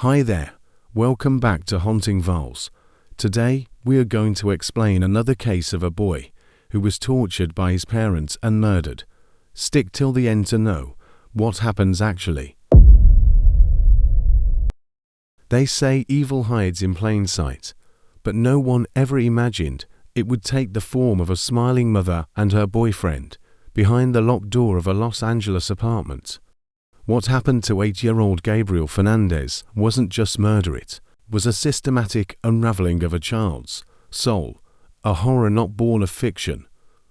Hi there, welcome back to Haunting Files. Today, we are going to explain another case of a boy who was tortured by his parents and murdered. Stick till the end to know what happens actually. They say evil hides in plain sight, but no one ever imagined it would take the form of a smiling mother and her boyfriend behind the locked door of a Los Angeles apartment. What happened to 8-year-old Gabriel Fernandez wasn't just murder, it was a systematic unraveling of a child's soul, a horror not born of fiction,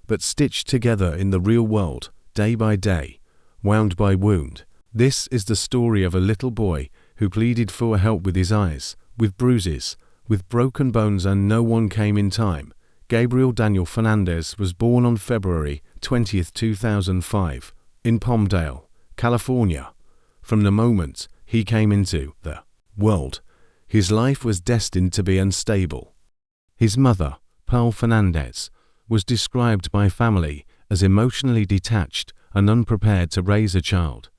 but stitched together in the real world, day by day, wound by wound. This is the story of a little boy who pleaded for help with his eyes, with bruises, with broken bones, and no one came in time. Gabriel Daniel Fernandez was born on February 20, 2005, in Palmdale, California. From the moment he came into the world, his life was destined to be unstable. His mother, Pearl Fernandez, was described by family as emotionally detached and unprepared to raise a child.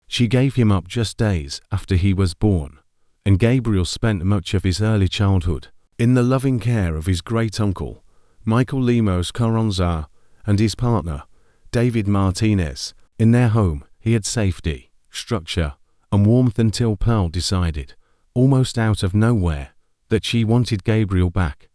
She gave him up just days after he was born, and Gabriel spent much of his early childhood in the loving care of his great-uncle, Michael Lemos Carranza, and his partner, David Martinez. In their home, he had safety, structure, and warmth until Pearl decided, almost out of nowhere, that she wanted Gabriel back.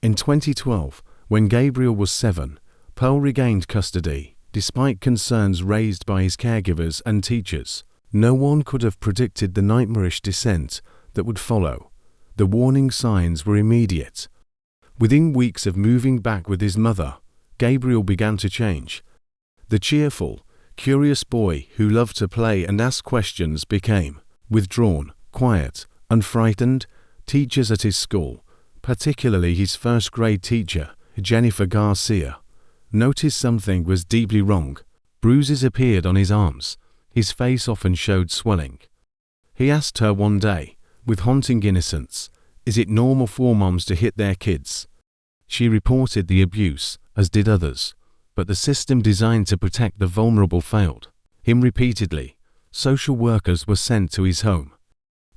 In 2012, when Gabriel was 7, Pearl regained custody, despite concerns raised by his caregivers and teachers. No one could have predicted the nightmarish descent that would follow. The warning signs were immediate. Within weeks of moving back with his mother, Gabriel began to change. The cheerful, curious boy who loved to play and ask questions became withdrawn, quiet, unfrightened. Teachers at his school, particularly his first-grade teacher, Jennifer Garcia, noticed something was deeply wrong. Bruises appeared on his arms. His face often showed swelling. He asked her one day, with haunting innocence, "Is it normal for moms to hit their kids?" She reported the abuse, as did others, but the system designed to protect the vulnerable failed him repeatedly. Social workers were sent to his home.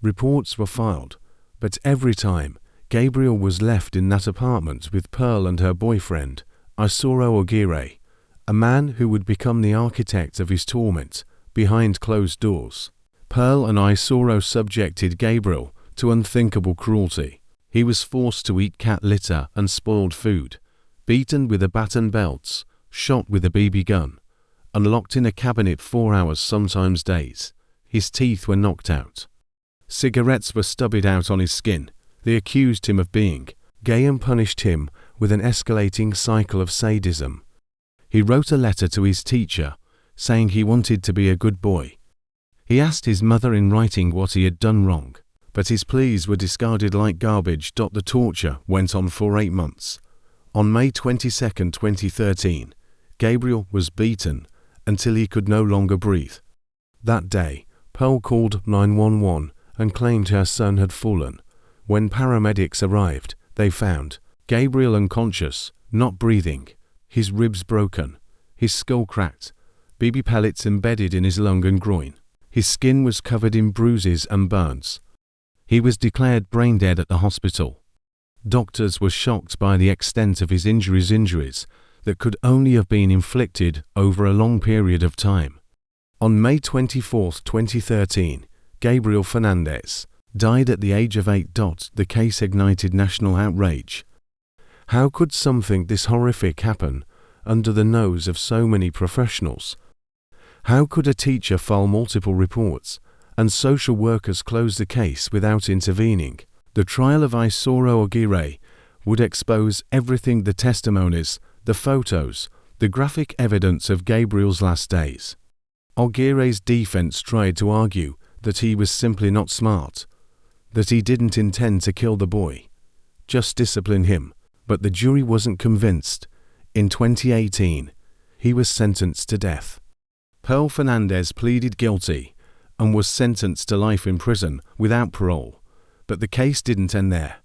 Reports were filed, but every time, Gabriel was left in that apartment with Pearl and her boyfriend, Isoro Aguirre, a man who would become the architect of his torment, behind closed doors. Pearl and Isoro subjected Gabriel to unthinkable cruelty. He was forced to eat cat litter and spoiled food, beaten with a baton belts, shot with a BB gun, and locked in a cabinet for hours, sometimes days. His teeth were knocked out. Cigarettes were stubbed out on his skin. They accused him of being gay and punished him with an escalating cycle of sadism. He wrote a letter to his teacher, saying he wanted to be a good boy. He asked his mother in writing what he had done wrong, but his pleas were discarded like garbage. The torture went on for 8 months. On May 22, 2013, Gabriel was beaten until he could no longer breathe. That day, Pearl called 911 and claimed her son had fallen. When paramedics arrived, they found Gabriel unconscious, not breathing, his ribs broken, his skull cracked, BB pellets embedded in his lung and groin. His skin was covered in bruises and burns. He was declared brain dead at the hospital. Doctors were shocked by the extent of his injuries that could only have been inflicted over a long period of time. On May 24, 2013, Gabriel Fernandez died at the age of 8. The case ignited national outrage. How could something this horrific happen under the nose of so many professionals? How could a teacher file multiple reports and social workers close the case without intervening? The trial of Isoro Aguirre would expose everything: the testimonies, the photos, the graphic evidence of Gabriel's last days. Aguirre's defense tried to argue that he was simply not smart, that he didn't intend to kill the boy, just discipline him, but the jury wasn't convinced. In 2018, he was sentenced to death. Pearl Fernandez pleaded guilty and was sentenced to life in prison without parole, but the case didn't end there.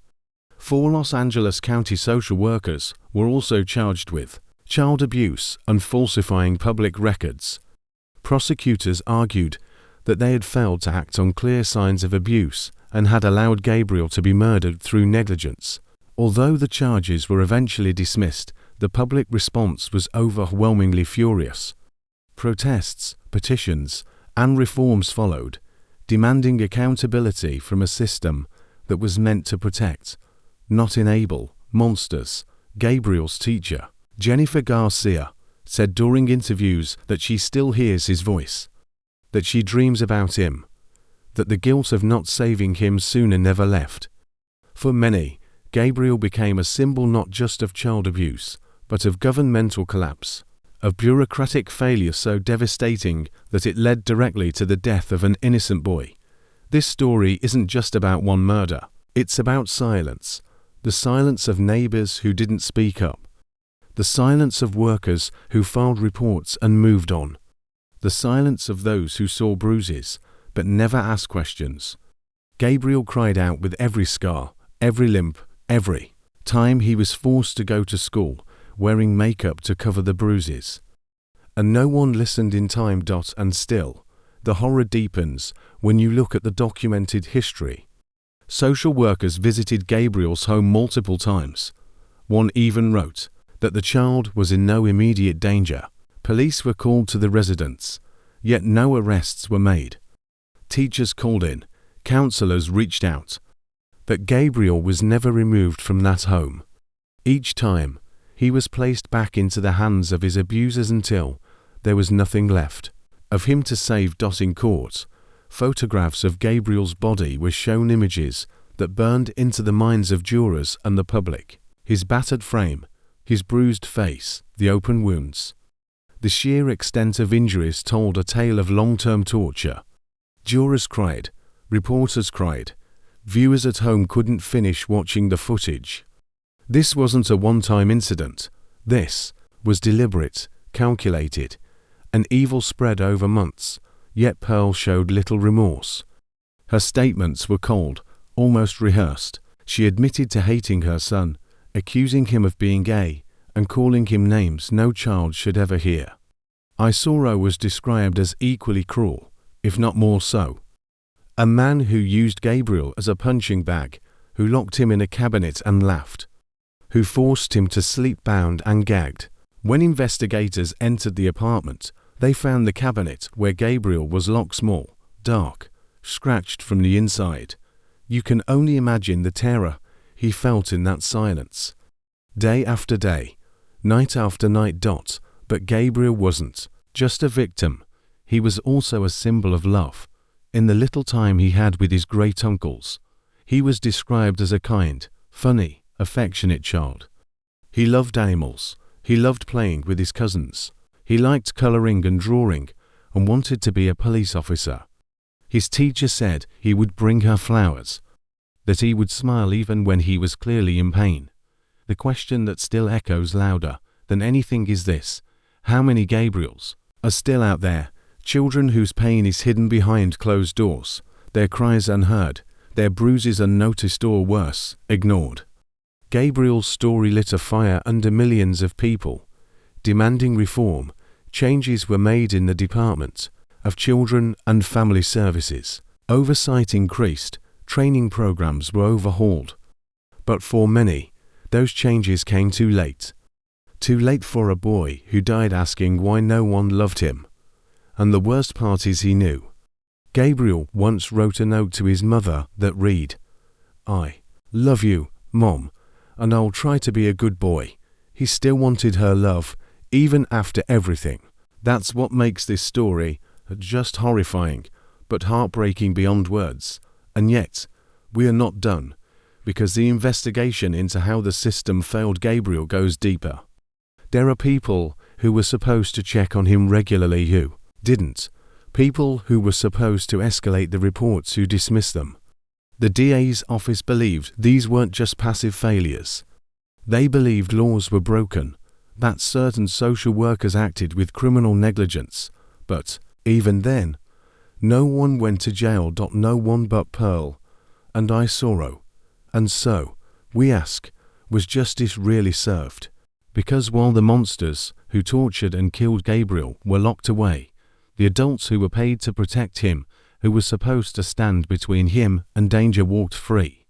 4 Los Angeles County social workers were also charged with child abuse and falsifying public records. Prosecutors argued that they had failed to act on clear signs of abuse and had allowed Gabriel to be murdered through negligence. Although the charges were eventually dismissed, the public response was overwhelmingly furious. Protests, petitions, and reforms followed, demanding accountability from a system that was meant to protect, not enable, monsters. Gabriel's teacher, Jennifer Garcia, said during interviews that she still hears his voice, that she dreams about him, that the guilt of not saving him sooner never left. For many, Gabriel became a symbol not just of child abuse, but of governmental collapse, of bureaucratic failure so devastating that it led directly to the death of an innocent boy. This story isn't just about one murder, it's about silence. The silence of neighbors who didn't speak up. The silence of workers who filed reports and moved on. The silence of those who saw bruises, but never asked questions. Gabriel cried out with every scar, every limp, every time he was forced to go to school, wearing makeup to cover the bruises. And no one listened in time. And still, the horror deepens when you look at the documented history. Social workers visited Gabriel's home multiple times. One even wrote that the child was in no immediate danger. Police were called to the residence, yet no arrests were made. Teachers called in, counselors reached out. But Gabriel was never removed from that home. Each time, he was placed back into the hands of his abusers until there was nothing left of him to save. In court, photographs of Gabriel's body were shown, images that burned into the minds of jurors and the public. His battered frame, his bruised face, the open wounds. The sheer extent of injuries told a tale of long-term torture. Jurors cried, reporters cried, viewers at home couldn't finish watching the footage. This wasn't a one-time incident. This was deliberate, calculated, an evil spread over months. Yet Pearl showed little remorse. Her statements were cold, almost rehearsed. She admitted to hating her son, accusing him of being gay, and calling him names no child should ever hear. Isoro was described as equally cruel, if not more so. A man who used Gabriel as a punching bag, who locked him in a cabinet and laughed, who forced him to sleep bound and gagged. When investigators entered the apartment, they found the cabinet where Gabriel was locked small, dark, scratched from the inside. You can only imagine the terror he felt in that silence. Day after day, night after night. But Gabriel wasn't just a victim. He was also a symbol of love. In the little time he had with his great-uncles, he was described as a kind, funny, affectionate child. He loved animals. He loved playing with his cousins. He liked coloring and drawing, and wanted to be a police officer. His teacher said he would bring her flowers, that he would smile even when he was clearly in pain. The question that still echoes louder than anything is this: how many Gabriels are still out there? Children whose pain is hidden behind closed doors, their cries unheard, their bruises unnoticed or worse, ignored. Gabriel's story lit a fire under millions of people, demanding reform. Changes were made in the Department of Children and Family Services. Oversight increased, training programs were overhauled. But for many, those changes came too late. Too late for a boy who died asking why no one loved him. And the worst part is he knew. Gabriel once wrote a note to his mother that read, "I love you, Mom, and I'll try to be a good boy." He still wanted her love, even after everything. That's what makes this story just horrifying, but heartbreaking beyond words. And yet, we are not done, because the investigation into how the system failed Gabriel goes deeper. There are people who were supposed to check on him regularly who didn't. People who were supposed to escalate the reports who dismissed them. The DA's office believed these weren't just passive failures. They believed laws were broken, that certain social workers acted with criminal negligence. But, even then, no one went to jail. No one but Pearl and Isoro. And so, we ask, was justice really served? Because while the monsters who tortured and killed Gabriel were locked away, the adults who were paid to protect him who was supposed to stand between him and danger, walked free.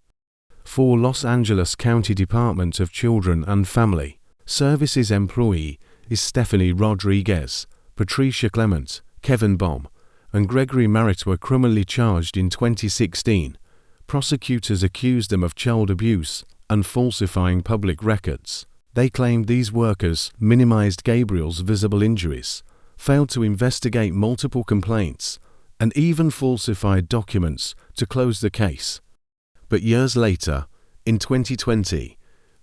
4 Los Angeles County Department of Children and Family Services employee is Stephanie Rodriguez, Patricia Clement, Kevin Baum, and Gregory Merritt were criminally charged in 2016. Prosecutors accused them of child abuse and falsifying public records. They claimed these workers minimized Gabriel's visible injuries, failed to investigate multiple complaints, and even falsified documents to close the case. But years later, in 2020,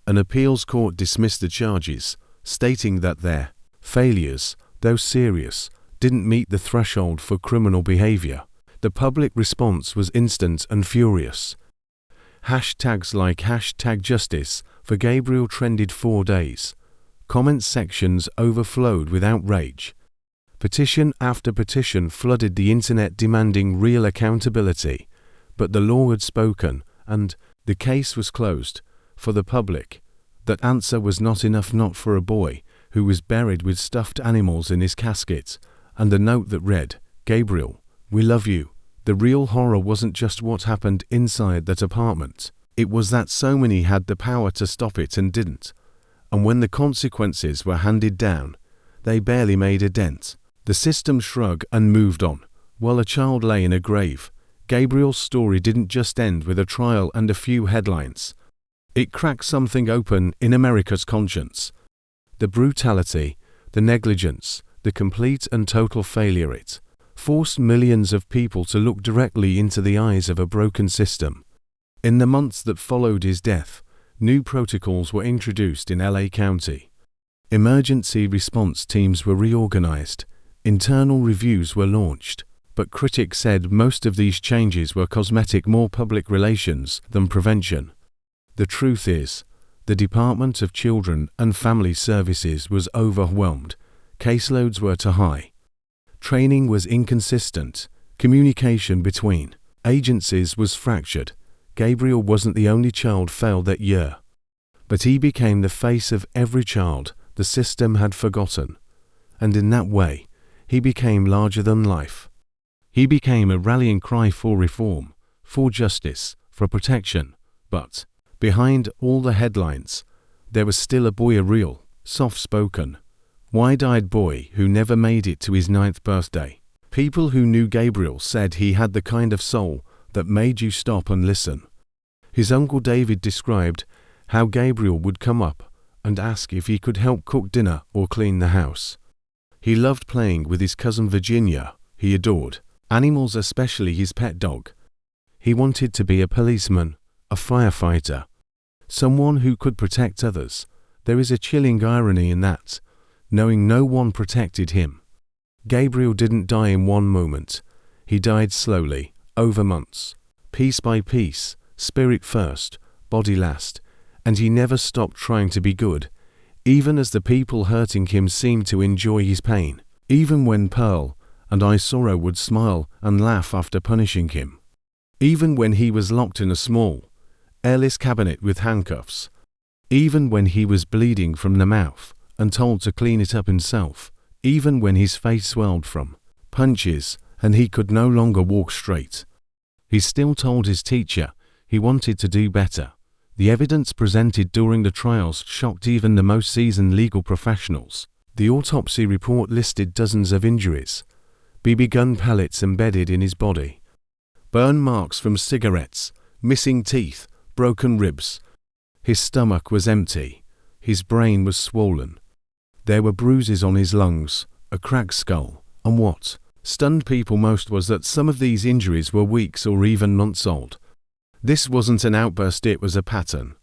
an appeals court dismissed the charges, stating that their failures, though serious, didn't meet the threshold for criminal behavior. The public response was instant and furious. Hashtags like #justice for Gabriel trended 4 days. Comment sections overflowed with outrage. Petition after petition flooded the internet demanding real accountability. But the law had spoken, and the case was closed. For the public, that answer was not enough, not for a boy who was buried with stuffed animals in his casket, and a note that read, "Gabriel, we love you." The real horror wasn't just what happened inside that apartment. It was that so many had the power to stop it and didn't. And when the consequences were handed down, they barely made a dent. The system shrugged and moved on. While a child lay in a grave, Gabriel's story didn't just end with a trial and a few headlines. It cracked something open in America's conscience. The brutality, the negligence, the complete and total failure. It forced millions of people to look directly into the eyes of a broken system. In the months that followed his death, new protocols were introduced in LA County. Emergency response teams were reorganized. Internal reviews were launched. But critics said most of these changes were cosmetic, more public relations than prevention. The truth is, the Department of Children and Family Services was overwhelmed. Caseloads were too high. Training was inconsistent. Communication between agencies was fractured. Gabriel wasn't the only child failed that year. But he became the face of every child the system had forgotten. And in that way, he became larger than life. He became a rallying cry for reform, for justice, for protection. But behind all the headlines, there was still a boy, a real, soft-spoken, wide-eyed boy who never made it to his 9th birthday. People who knew Gabriel said he had the kind of soul that made you stop and listen. His uncle David described how Gabriel would come up and ask if he could help cook dinner or clean the house. He loved playing with his cousin Virginia. He adored animals, especially his pet dog. He wanted to be a policeman, a firefighter, someone who could protect others. There is a chilling irony in that, knowing no one protected him. Gabriel didn't die in one moment. He died slowly, over months, piece by piece, spirit first, body last, and he never stopped trying to be good, even as the people hurting him seemed to enjoy his pain, even when Pearl and Isoro would smile and laugh after punishing him. Even when he was locked in a small, airless cabinet with handcuffs. Even when he was bleeding from the mouth and told to clean it up himself. Even when his face swelled from punches and he could no longer walk straight. He still told his teacher he wanted to do better. The evidence presented during the trials shocked even the most seasoned legal professionals. The autopsy report listed dozens of injuries. BB gun pellets embedded in his body. Burn marks from cigarettes, missing teeth, broken ribs. His stomach was empty. His brain was swollen. There were bruises on his lungs, a cracked skull, and what stunned people most was that some of these injuries were weeks or even months old. This wasn't an outburst, it was a pattern.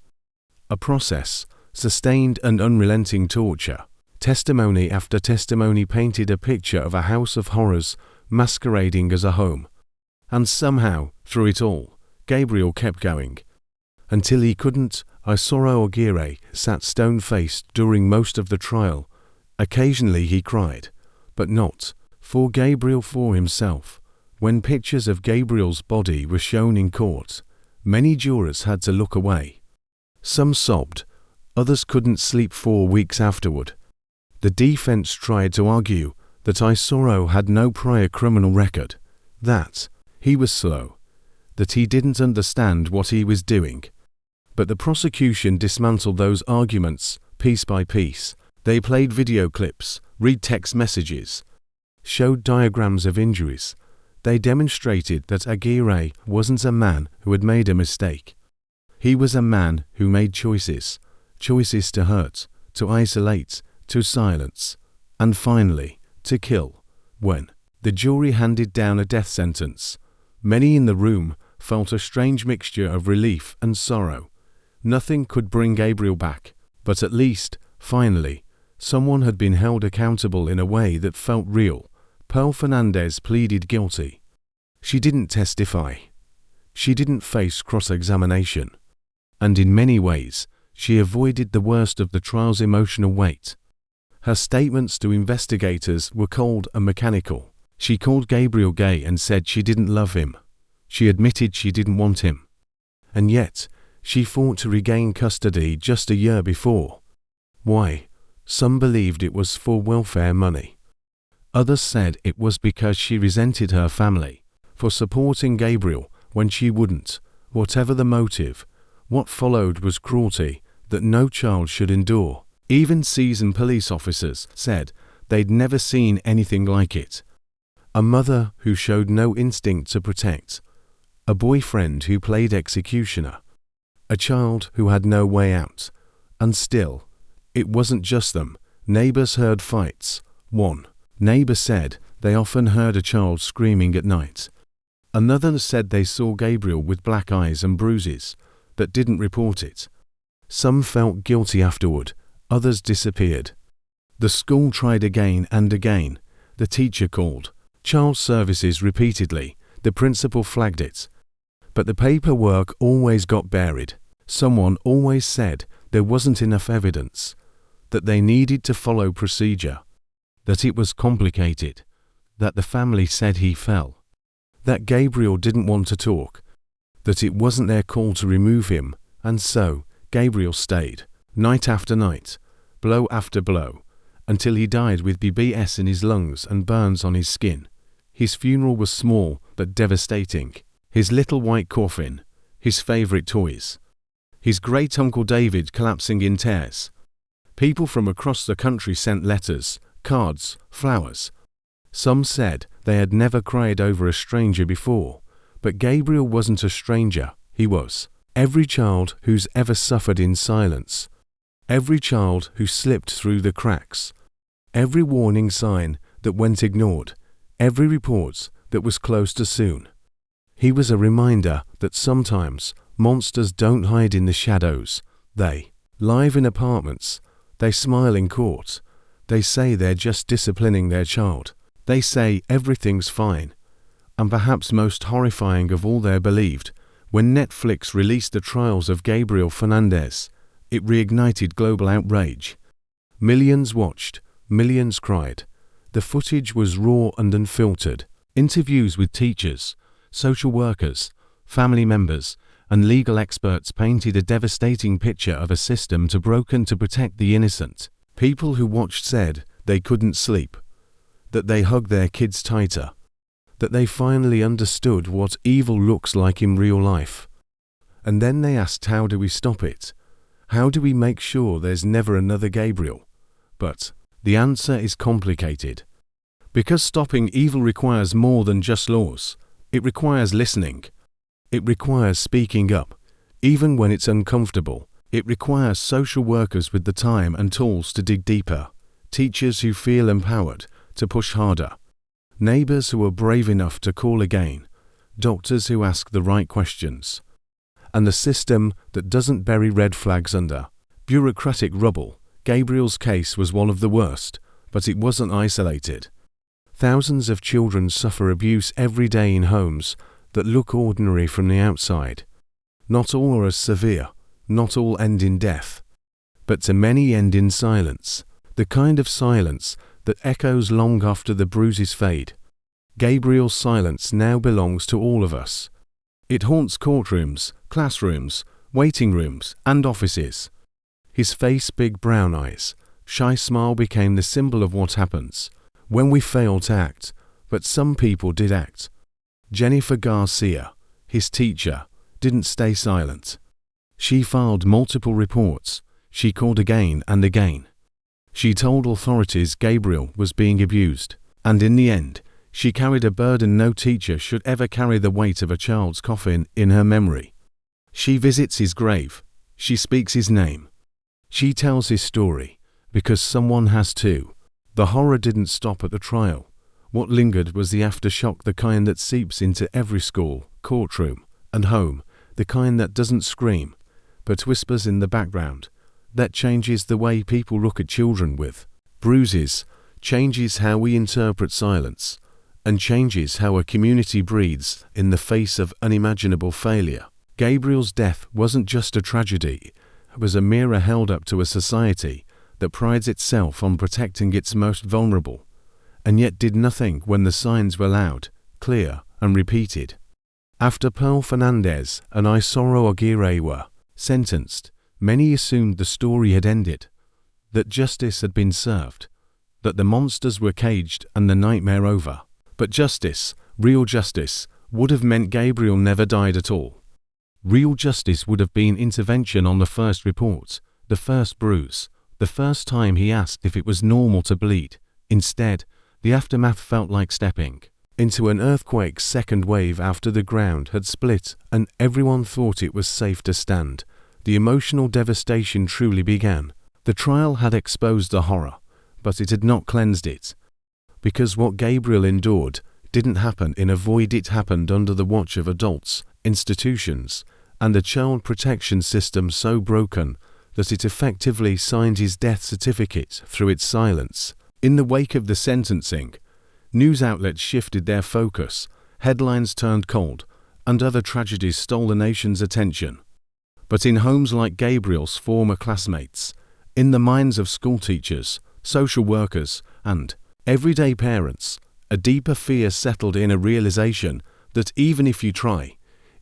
A process, sustained and unrelenting torture. Testimony after testimony painted a picture of a house of horrors masquerading as a home. And somehow, through it all, Gabriel kept going. Until he couldn't. Isoro Aguirre sat stone-faced during most of the trial. Occasionally he cried, but not for Gabriel, for himself. When pictures of Gabriel's body were shown in court, many jurors had to look away. Some sobbed, others couldn't sleep 4 weeks afterward. The defense tried to argue that Isoro had no prior criminal record, that he was slow, that he didn't understand what he was doing. But the prosecution dismantled those arguments, piece by piece. They played video clips, read text messages, showed diagrams of injuries. They demonstrated that Aguirre wasn't a man who had made a mistake. He was a man who made choices to hurt, to isolate, to silence, and finally, to kill. When the jury handed down a death sentence, many in the room felt a strange mixture of relief and sorrow. Nothing could bring Gabriel back, but at least, finally, someone had been held accountable in a way that felt real. Pearl Fernandez pleaded guilty. She didn't testify. She didn't face cross-examination. And in many ways, she avoided the worst of the trial's emotional weight. Her statements to investigators were cold and mechanical. She called Gabriel gay and said she didn't love him. She admitted she didn't want him. And yet, she fought to regain custody just a year before. Why? Some believed it was for welfare money. Others said it was because she resented her family for supporting Gabriel when she wouldn't. Whatever the motive, what followed was cruelty that no child should endure. Even seasoned police officers said they'd never seen anything like it. A mother who showed no instinct to protect. A boyfriend who played executioner. A child who had no way out. And still, it wasn't just them. Neighbors heard fights. One neighbor said they often heard a child screaming at night. Another said they saw Gabriel with black eyes and bruises, but didn't report it. Some felt guilty afterward, others disappeared. The school tried again and again. The teacher called child services repeatedly. The principal flagged it. But the paperwork always got buried. Someone always said there wasn't enough evidence, that they needed to follow procedure, that it was complicated, that the family said he fell, that Gabriel didn't want to talk, that it wasn't their call to remove him, and so Gabriel stayed, night after night, blow after blow, until he died with BBS in his lungs and burns on his skin. His funeral was small but devastating. His little white coffin, his favorite toys, his great-uncle David collapsing in tears. People from across the country sent letters, cards, flowers. Some said they had never cried over a stranger before, but Gabriel wasn't a stranger, he was. Every child who's ever suffered in silence, every child who slipped through the cracks, every warning sign that went ignored, every report that was close to soon. He was a reminder that sometimes monsters don't hide in the shadows. They live in apartments. They smile in court. They say they're just disciplining their child. They say everything's fine. And perhaps most horrifying of all, they believed. When Netflix released the trials of Gabriel Fernandez, it reignited global outrage. Millions watched. Millions cried. The footage was raw and unfiltered. Interviews with teachers, social workers, family members, and legal experts painted a devastating picture of a system too broken to protect the innocent. People who watched said they couldn't sleep, that they hugged their kids tighter, that they finally understood what evil looks like in real life. And then they asked, how do we stop it? How do we make sure there's never another Gabriel? But the answer is complicated. Because stopping evil requires more than just laws. It requires listening. It requires speaking up, even when it's uncomfortable. It requires social workers with the time and tools to dig deeper, teachers who feel empowered to push harder, neighbors who are brave enough to call again, doctors who ask the right questions, and the system that doesn't bury red flags under bureaucratic rubble. Gabriel's case was one of the worst, but it wasn't isolated. Thousands of children suffer abuse every day in homes that look ordinary from the outside. Not all are as severe, not all end in death, but to many end in silence, the kind of silence that echoes long after the bruises fade. Gabriel's silence now belongs to all of us. It haunts courtrooms, classrooms, waiting rooms, and offices. His face, big brown eyes, shy smile became the symbol of what happens when we fail to act, but some people did act. Jennifer Garcia, his teacher, didn't stay silent. She filed multiple reports. She called again and again. She told authorities Gabriel was being abused, and in the end, she carried a burden no teacher should ever carry: the weight of a child's coffin in her memory. She visits his grave. She speaks his name. She tells his story, because someone has to. The horror didn't stop at the trial. What lingered was the aftershock, the kind that seeps into every school, courtroom, and home, the kind that doesn't scream, but whispers in the background, that changes the way people look at children with bruises, changes how we interpret silence, and changes how a community breathes in the face of unimaginable failure. Gabriel's death wasn't just a tragedy, it was a mirror held up to a society that prides itself on protecting its most vulnerable, and yet did nothing when the signs were loud, clear, and repeated. After Gabriel Fernandez and Isoro Aguirre were sentenced, many assumed the story had ended, that justice had been served, that the monsters were caged and the nightmare over. But justice, real justice, would have meant Gabriel never died at all. Real justice would have been intervention on the first report, the first bruise, the first time he asked if it was normal to bleed. Instead, the aftermath felt like stepping into an earthquake's second wave after the ground had split and everyone thought it was safe to stand. The emotional devastation truly began. The trial had exposed the horror, but it had not cleansed it. Because what Gabriel endured didn't happen in a void, it happened under the watch of adults, institutions, and a child protection system so broken that it effectively signed his death certificate through its silence. In the wake of the sentencing, news outlets shifted their focus, headlines turned cold, and other tragedies stole the nation's attention. But in homes like Gabriel's former classmates, in the minds of schoolteachers, social workers, and everyday parents, a deeper fear settled in, a realization that even if you try,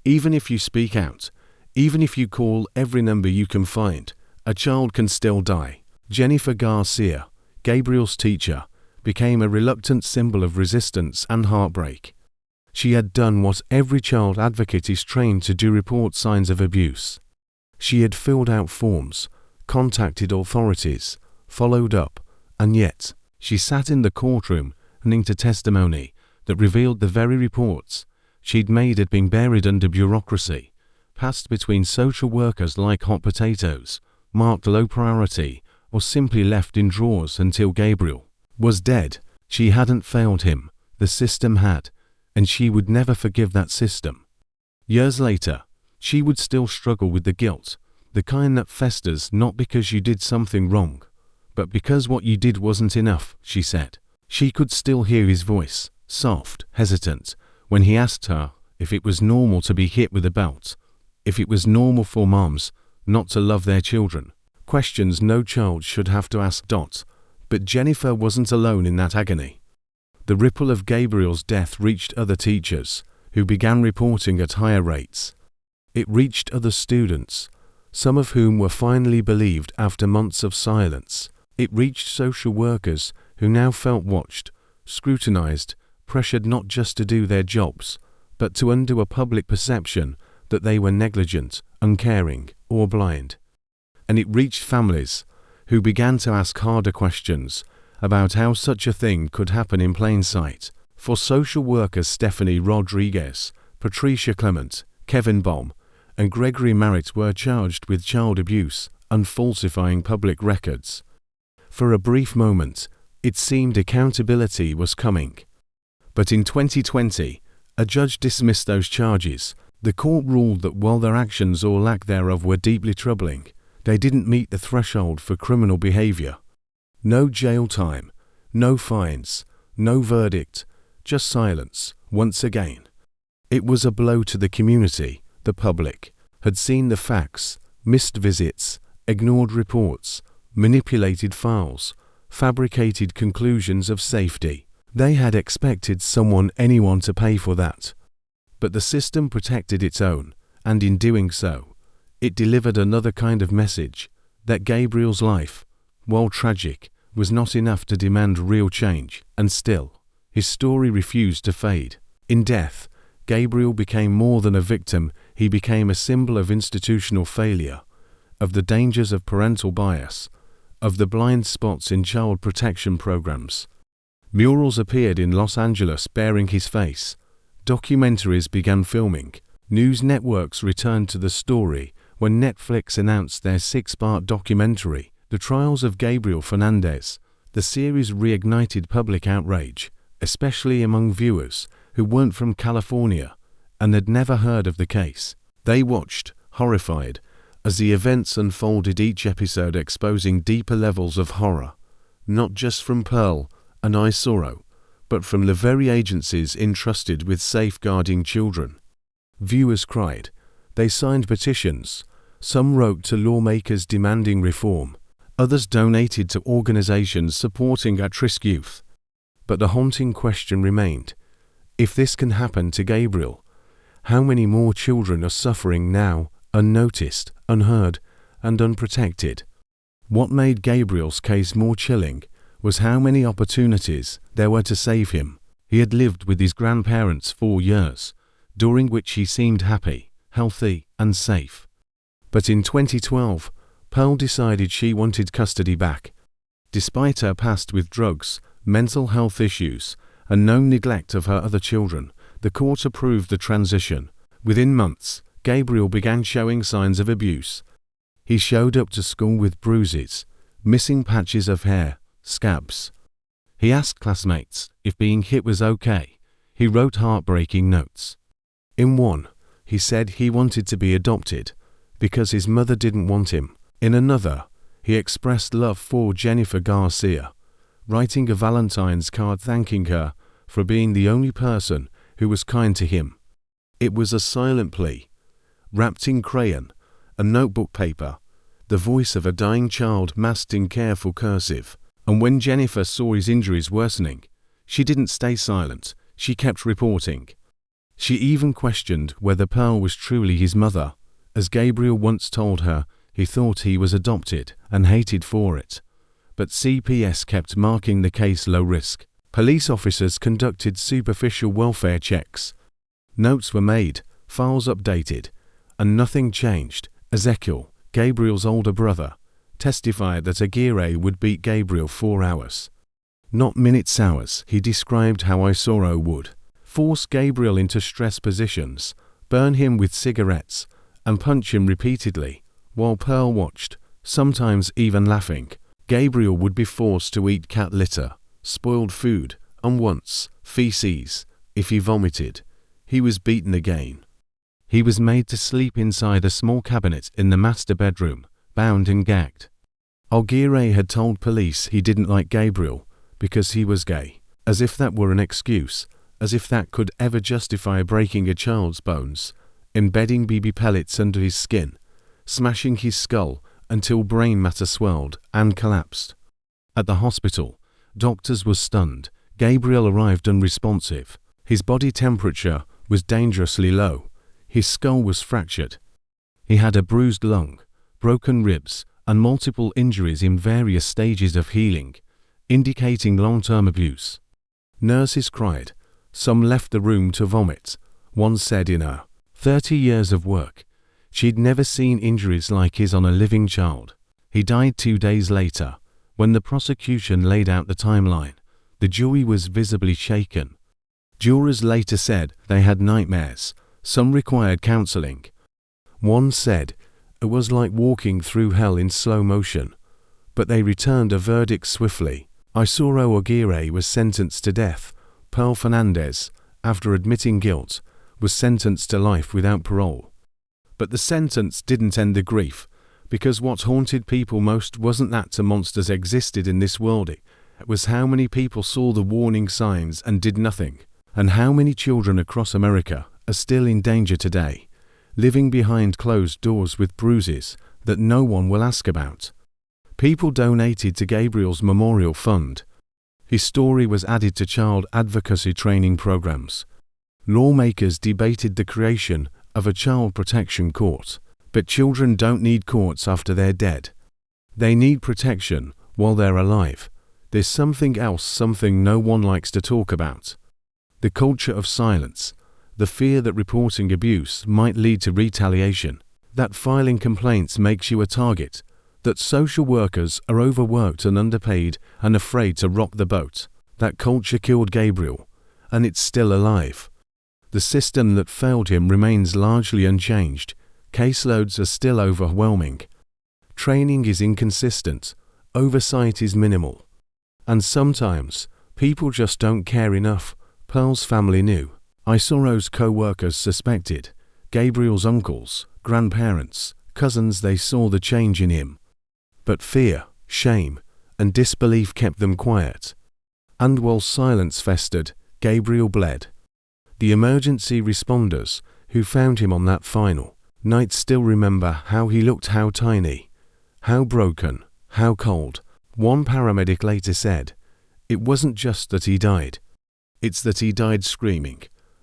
even if you speak out, even if you call every number you can find, a child can still die. Jennifer Garcia, Gabriel's teacher, became a reluctant symbol of resistance and heartbreak. She had done what every child advocate is trained to do: report signs of abuse. She had filled out forms, contacted authorities, followed up, and yet she sat in the courtroom listening to testimony that revealed the very reports she'd made had been buried under bureaucracy, passed between social workers like hot potatoes, marked low priority, or simply left in drawers until Gabriel was dead. She hadn't failed him, the system had, and she would never forgive that system. Years later, she would still struggle with the guilt, the kind that festers not because you did something wrong, but because what you did wasn't enough, she said. She could still hear his voice, soft, hesitant, when he asked her if it was normal to be hit with a belt, if it was normal for moms not to love their children. Questions no child should have to ask. But Jennifer wasn't alone in that agony. The ripple of Gabriel's death reached other teachers, who began reporting at higher rates. It reached other students, some of whom were finally believed after months of silence. It reached social workers who now felt watched, scrutinized, pressured not just to do their jobs, but to undo a public perception that they were negligent, uncaring, or blind. And it reached families, who began to ask harder questions about how such a thing could happen in plain sight. For social workers Stephanie Rodriguez, Patricia Clement, Kevin Baum, and Gregory Merritt were charged with child abuse and falsifying public records. For a brief moment, it seemed accountability was coming. But in 2020, a judge dismissed those charges. The court ruled that while their actions or lack thereof were deeply troubling, they didn't meet the threshold for criminal behavior. No jail time, no fines, no verdict, just silence, once again. It was a blow to the community. The public had seen the facts, missed visits, ignored reports, manipulated files, fabricated conclusions of safety. They had expected anyone to pay for that. But the system protected its own, and in doing so, it delivered another kind of message, that Gabriel's life, while tragic, was not enough to demand real change, and still, his story refused to fade. In death, Gabriel became more than a victim, he became a symbol of institutional failure, of the dangers of parental bias, of the blind spots in child protection programs. Murals appeared in Los Angeles bearing his face. Documentaries began filming. News networks returned to the story when Netflix announced their 6-part documentary, The Trials of Gabriel Fernandez. The series reignited public outrage, especially among viewers who weren't from California and had never heard of the case. They watched, horrified, as the events unfolded, each episode exposing deeper levels of horror, not just from Pearl and Isoro, but from the very agencies entrusted with safeguarding children. Viewers cried. They signed petitions. Some wrote to lawmakers demanding reform. Others donated to organizations supporting at-risk youth. But the haunting question remained. If this can happen to Gabriel, how many more children are suffering now, unnoticed, unheard, and unprotected? What made Gabriel's case more chilling was how many opportunities there were to save him. He had lived with his grandparents 4 years, during which he seemed happy, healthy, and safe. But in 2012, Pearl decided she wanted custody back. Despite her past with drugs, mental health issues, and no neglect of her other children, the court approved the transition. Within months, Gabriel began showing signs of abuse. He showed up to school with bruises, missing patches of hair, scabs. He asked classmates if being hit was okay. He wrote heartbreaking notes. In one, he said he wanted to be adopted because his mother didn't want him. In another, he expressed love for Jennifer Garcia, writing a Valentine's card thanking her for being the only person who was kind to him. It was a silent plea, wrapped in crayon and notebook paper, the voice of a dying child masked in careful cursive. And when Jennifer saw his injuries worsening, she didn't stay silent, she kept reporting. She even questioned whether Pearl was truly his mother. As Gabriel once told her, he thought he was adopted and hated for it. But CPS kept marking the case low risk. Police officers conducted superficial welfare checks. Notes were made, files updated, and nothing changed. Ezekiel, Gabriel's older brother, testified that Aguirre would beat Gabriel 4 hours. Not minutes, hours. He described how Isoro would force Gabriel into stress positions, burn him with cigarettes, and punch him repeatedly, while Pearl watched, sometimes even laughing. Gabriel would be forced to eat cat litter, spoiled food, and once, feces. If he vomited, he was beaten again. He was made to sleep inside a small cabinet in the master bedroom, bound and gagged. Aguirre had told police he didn't like Gabriel because he was gay, as if that were an excuse, as if that could ever justify breaking a child's bones, embedding BB pellets under his skin, smashing his skull until brain matter swelled and collapsed. At the hospital, doctors were stunned. Gabriel arrived unresponsive. His body temperature was dangerously low. His skull was fractured. He had a bruised lung, broken ribs, and multiple injuries in various stages of healing, indicating long-term abuse. Nurses cried. Some left the room to vomit. One said in her 30 years of work, she'd never seen injuries like his on a living child. He died 2 days later. When the prosecution laid out the timeline, the jury was visibly shaken. Jurors later said they had nightmares. Some required counseling. One said it was like walking through hell in slow motion. But they returned a verdict swiftly. Isoro Aguirre was sentenced to death. Pearl Fernandez, after admitting guilt, was sentenced to life without parole. But the sentence didn't end the grief, because what haunted people most wasn't that two monsters existed in this world. It was how many people saw the warning signs and did nothing, and how many children across America are still in danger today, living behind closed doors with bruises that no one will ask about. People donated to Gabriel's memorial fund. His story was added to child advocacy training programs. Lawmakers debated the creation of a child protection court. But children don't need courts after they're dead. They need protection while they're alive. There's something else, something no one likes to talk about. The culture of silence. the fear that reporting abuse might lead to retaliation, that filing complaints makes you a target, that social workers are overworked and underpaid and afraid to rock the boat. That culture killed Gabriel, and it's still alive. The system that failed him remains largely unchanged. Caseloads are still overwhelming. Training is inconsistent. Oversight is minimal. And sometimes, people just don't care enough. Pearl's family knew. Isoro's co-workers suspected. Gabriel's uncles, grandparents, cousins, they saw the change in him. But fear, shame, and disbelief kept them quiet. And while silence festered, Gabriel bled. The emergency responders, who found him on that final night, still remember how he looked, how tiny, how broken, how cold. One paramedic later said, "It wasn't just that he died. It's that he died screaming,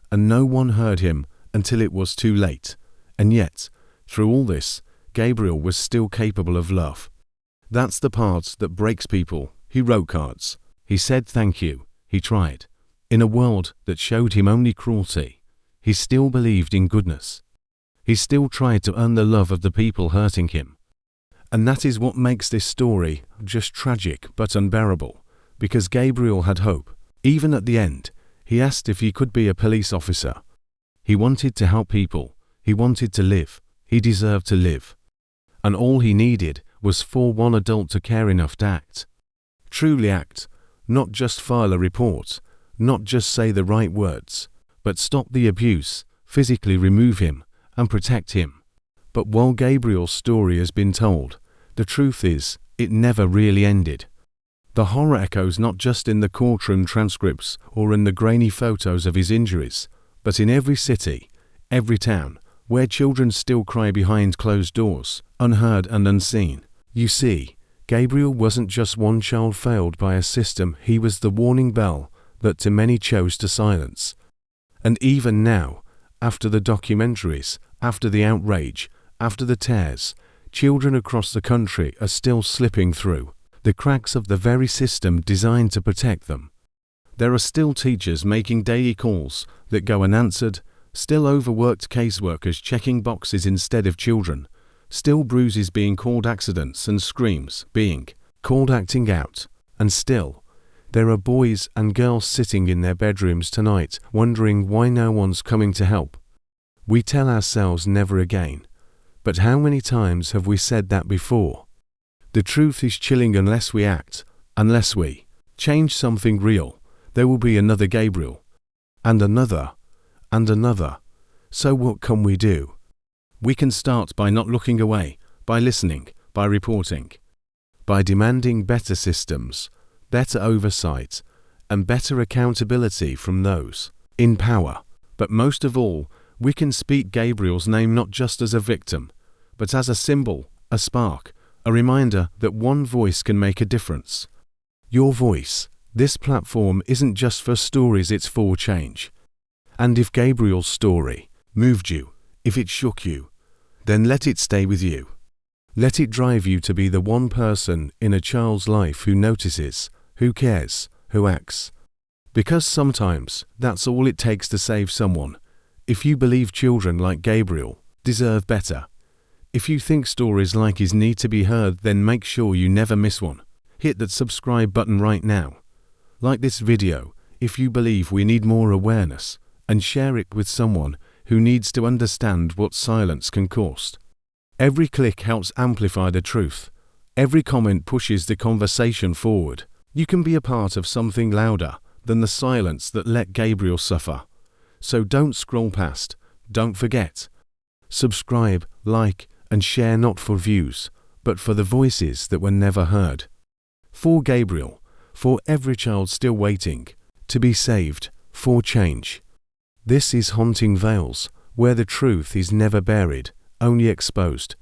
and no one heard him until it was too late." And yet, through all this, Gabriel was still capable of love. That's the part that breaks people. He wrote cards. He said thank you. He tried. In a world that showed him only cruelty, he still believed in goodness. He still tried to earn the love of the people hurting him. And that is what makes this story just tragic but unbearable, because Gabriel had hope. Even at the end, he asked if he could be a police officer. He wanted to help people. He wanted to live. He deserved to live. And all he needed was for one adult to care enough to act. Truly act, not just file a report, not just say the right words, but stop the abuse, physically remove him, and protect him. But while Gabriel's story has been told, the truth is, it never really ended. The horror echoes not just in the courtroom transcripts or in the grainy photos of his injuries, but in every city, every town, where children still cry behind closed doors, unheard and unseen. You see, Gabriel wasn't just one child failed by a system, he was the warning bell that too many chose to silence. And even now, after the documentaries, after the outrage, after the tears, children across the country are still slipping through the cracks of the very system designed to protect them. There are still teachers making daily calls that go unanswered, still overworked caseworkers checking boxes instead of children, still bruises being called accidents and screams being called acting out, and still, there are boys and girls sitting in their bedrooms tonight wondering why no one's coming to help. We tell ourselves never again, but how many times have we said that before? The truth is chilling. Unless we act, unless we change something real, there will be another Gabriel, and another, and another. So what can we do? We can start by not looking away, by listening, by reporting, by demanding better systems, better oversight, and better accountability from those in power. But most of all, we can speak Gabriel's name not just as a victim, but as a symbol, a spark, a reminder that one voice can make a difference. Your voice. This platform isn't just for stories, it's for change. And if Gabriel's story moved you, if it shook you, then let it stay with you. Let it drive you to be the one person in a child's life who notices, who cares, who acts. Because sometimes that's all it takes to save someone. If you believe children like Gabriel deserve better, if you think stories like his need to be heard, then make sure you never miss one. Hit that subscribe button right now. Like this video if you believe we need more awareness, and share it with someone who needs to understand what silence can cost. Every click helps amplify the truth. Every comment pushes the conversation forward. You can be a part of something louder than the silence that let Gabriel suffer. So don't scroll past. Don't forget. Subscribe, like, and share, not for views, but for the voices that were never heard. For Gabriel, for every child still waiting to be saved, for change. This is Haunting Veils, where the truth is never buried, only exposed.